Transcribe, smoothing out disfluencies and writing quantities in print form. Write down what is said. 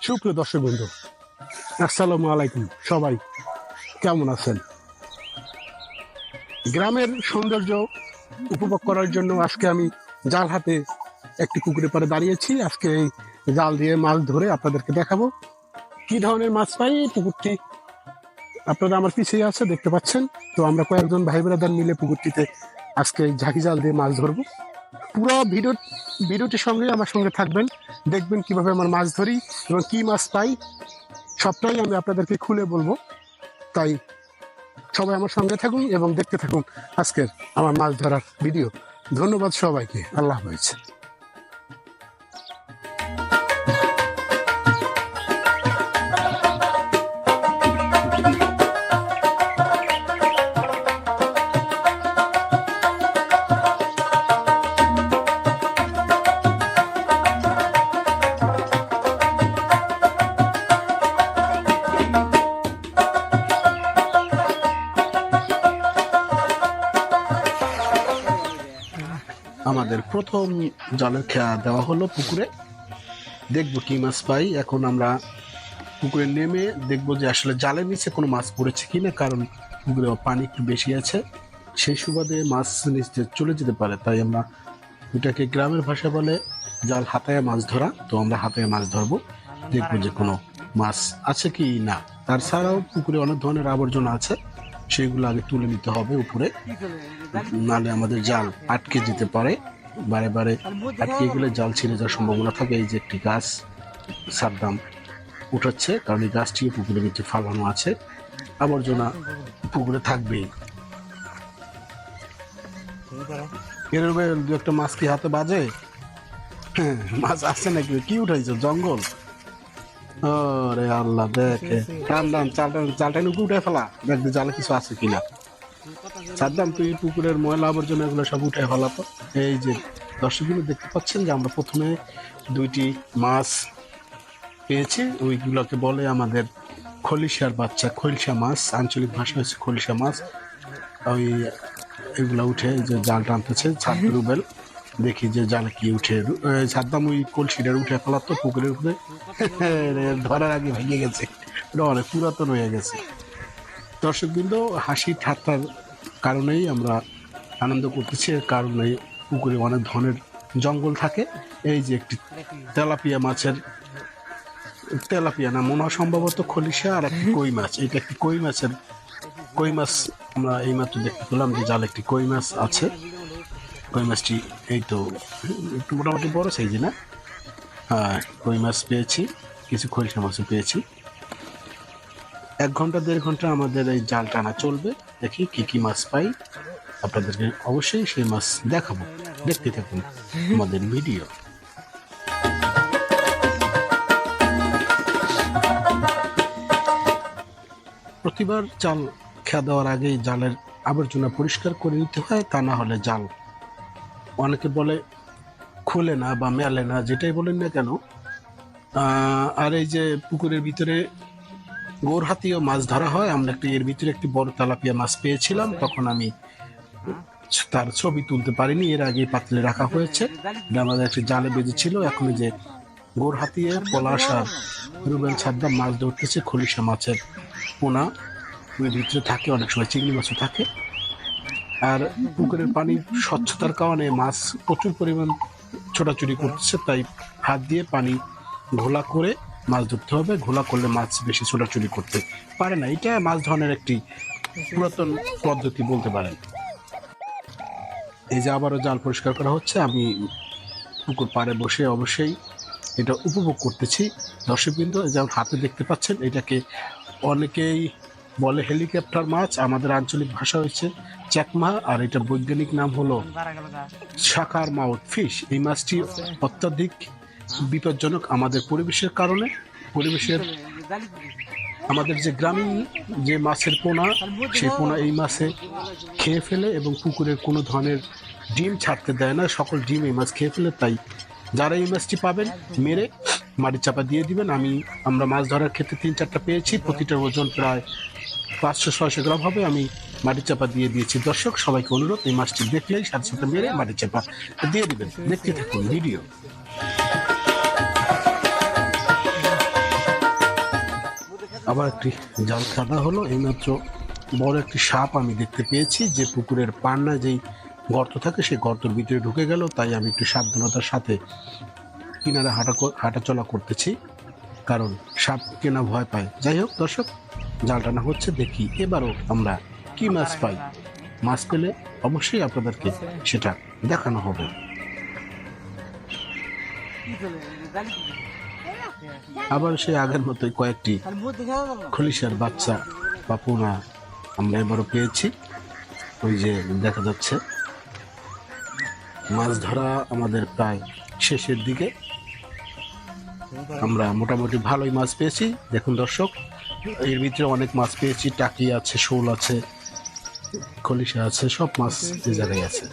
সুপ্রিয় দর্শক বন্ধু, আসসালামু আলাইকুম। সবাই কেমন আছেন? গ্রামের সৌন্দর্য উপভোগ করার জন্য আজকে আমি জাল হাতে একটি পুকুরের পাড়ে দাঁড়িয়েছি। আজকে এই জাল দিয়ে মাছ ধরে আপনাদেরকে দেখাবো কি ধরনের মাছ পাই। এই পুকুরটি আপনারা আমার পিছিয়ে আছে, দেখতে পাচ্ছেন। তো আমরা কয়েকজন ভাই ব্রাদার মিলে পুকুরটিতে আজকে ঝাঁকি জাল দিয়ে মাছ ধরবো। পুরো ভিডিওটির সঙ্গে আমার সঙ্গে থাকবেন, দেখবেন কিভাবে আমার মাছ ধরি এবং কি মাছ পাই সবটাই আমি আপনাদেরকে খুলে বলবো। তাই সবাই আমার সঙ্গে থাকুন এবং দেখতে থাকুন আজকের আমার মাছ ধরার ভিডিও। ধন্যবাদ সবাইকে। আল্লাহ হাফেজ। আমাদের প্রথম জালের খেয়া দেওয়া হলো পুকুরে, দেখবো কি মাছ পাই। এখন আমরা পুকুরে নেমে দেখবো যে আসলে জালের নিচে কোনো মাছ পড়েছে কিনা, কারণ পুকুরে পানি একটু বেশি আছে, সেই সুবাদে মাছ নিচে চলে যেতে পারে। তাই আমরা এটাকে গ্রামের ভাষা বলে জাল হাতায় মাছ ধরা। তো আমরা হাতায় মাছ ধরবো, দেখবো যে কোনো মাছ আছে কি না। তাছাড়াও পুকুরে অনেক ধরনের আবর্জনা আছে, সেগুলো আগে তুলে নিতে হবে উপরে, নাহলে আমাদের জাল আটকে যেতে পারে। বারে বারে আটকে গেলে জাল ছিঁড়ে যাওয়ার সম্ভাবনা থাকে। এই যে একটি গাছ সাদ্দাম উঠাচ্ছে, কারণ এই গাছটি পুকুরের নিচে ফালানো আছে, আবর্জনা পুকুরে থাকবেই। এর দু একটা মাছ কি হাতে বাজে? হ্যাঁ, মাছ আছে নাকি? কি উঠাইছো? জঙ্গল? আরে আল্লাহ, দেখে টান টান চালটা উঠে ফেলা, দেখ জালে কিছু আছে কিনা। সাদ্দাম, তুই পুকুরের ময়লা আবর্জনা এগুলো সব উঠে ফেলা তো। এই যে দর্শকগুলো দেখতে পাচ্ছেন যে আমরা প্রথমে দুইটি মাছ পেয়েছি, ওইগুলোকে বলে আমাদের খলিশার বাচ্চা, খলিশা মাছ, আঞ্চলিক ভাষা হচ্ছে খলিশা মাছ। ওই এগুলো উঠে যে জাল টানতেছে রুবেল, দেখি যে জালে কি উঠে। সাদ্দাম ওই কলসিটার উঠে ফেলা তো পুকুরের উপরে, ধরার আগে ভেঙে গেছে, এটা অনেক পুরাতন হয়ে গেছে। দর্শকবৃন্দ, হাসি ঠাট্টার কারণেই আমরা আনন্দ করতেছি, এর কারণে পুকুরে অনেক ধরনের জঙ্গল থাকে। এই যে একটি তেলাপিয়া না মনে হয় সম্ভবত খলিশা, আর একটি কই মাছ। এটা একটি কই মাছ আমরা এইমাত্র দেখতে পেলাম যে জালে একটি কই মাছ আছে। কই মাছটি এই তো একটু মোটামুটি বড় সাইজ না? হ্যাঁ, কই মাছ পেয়েছি, কিছু খলিশা মাছও পেয়েছি। 1 ঘন্টা 1.5 ঘন্টা আমাদের এই জাল টানা চলবে, দেখি কি কি মাছ পাই। আপনাদেরকে অবশ্যই সেই মাছ দেখাবো, দেখতে থাকুন আমাদের ভিডিও। প্রতিবার জাল খেয়া দেওয়ার আগে জালের আবর্জনা পরিষ্কার করে নিতে হয়, তা না হলে জাল অনেকে বলে খুলে না বা মেলে না, যেটাই বলেন না কেন। আর এই যে পুকুরের ভিতরে গোরহাতিও মাছ ধরা হয়। আমরা এর ভিতরে একটি বড় তেলাপিয়া মাছ পেয়েছিলাম, তখন আমি তার ছবি তুলতে পারিনি, এর আগে পাতলে রাখা হয়েছে। আমাদের একটি জালে বেঁধেছিল। এখন যে গোরহাতিয়ে পলাশ আর রুবেল সাদ্দাম মাছ ধরতেছে খলিশা মাছের পোনা, ওই ভিতরে থাকে, অনেক সময় চিংড়ি মাছও থাকে। আর পুকুরের পানি স্বচ্ছতার কারণে মাছ প্রচুর পরিমাণ ছোটাছুটি করতেছে, তাই হাত দিয়ে পানি ঘোলা করে মাছ ধরতে হবে। ঘোলা করলে মাছ বেশি ছোটাছুটি করতে পারে না। এটা মাছ ধরনের একটি পুরাতন পদ্ধতি বলতে পারেন। এই যে আবারও জাল পরিষ্কার করা হচ্ছে, আমি পুকুর পাড়ে বসে অবশ্যই এটা উপভোগ করতেছি। দর্শকবৃন্দ, যেমন হাতে দেখতে পাচ্ছেন, এটাকে অনেকেই বলে হেলিকপ্টার মাছ, আমাদের আঞ্চলিক ভাষা হচ্ছে চ্যাকমা, আর এটা বৈজ্ঞানিক নাম হলো শাকার মাউথ ফিশ। এই মাছটি অত্যাধিক বিপজ্জনক আমাদের পরিবেশের কারণে। আমাদের যে গ্রামীণ যে মাছের পোনা, সেই পোনা এই মাছে খেয়ে ফেলে এবং পুকুরের কোনো ধরনের ডিম ছাড়তে দেয় না, সকল ডিম এই মাছ খেয়ে ফেলে। তাই যারা এই মাছটি পাবেন, মেরে মাটির চাপা দিয়ে দিবেন। আমরা মাছ ধরার ক্ষেত্রে 3-4টা পেয়েছি, প্রতিটার ওজন প্রায় 500-600 গ্রাম হবে। আমি মাটির চাপা দিয়ে দিয়েছি। দর্শক, সবাইকে অনুরোধ, এই মাছটি দেখলেই সাথে সাথে মেরে মাটির চাপা দিয়ে দিবেন। দেখতে থাকুন ভিডিও। আবার একটি জাল খাদা হলো। এইমাত্র বড় একটি সাপ আমি দেখতে পেয়েছি, যে পুকুরের পান্নায় যেই গর্ত থাকে সেই গর্তের ভিতরে ঢুকে গেল। তাই আমি একটু সাবধানতার সাথে কিনারে হাঁটাচলা করতেছি, কারণ সাপ কেনা ভয় পায়। যাই হোক দর্শক, জাল টানা হচ্ছে, দেখি এবারও আমরা কি মাছ পাই। মাছ পেলে অবশ্যই আপনাদেরকে সেটা দেখানো হবে। আবার সেই আগের মতোই কয়েকটি খলিশার বাচ্চা বা পোনা আমরা এবারও পেয়েছি। ওই যে দেখা যাচ্ছে মাছ ধরা আমাদের প্রায় শেষের দিকে। আমরা মোটামুটি ভালোই মাছ পেয়েছি। দেখুন দর্শক, এর ভিতরে অনেক মাছ পেয়েছি, টাকি আছে, শোল আছে, খলিশা আছে, সব মাছ এই জায়গায় আছে।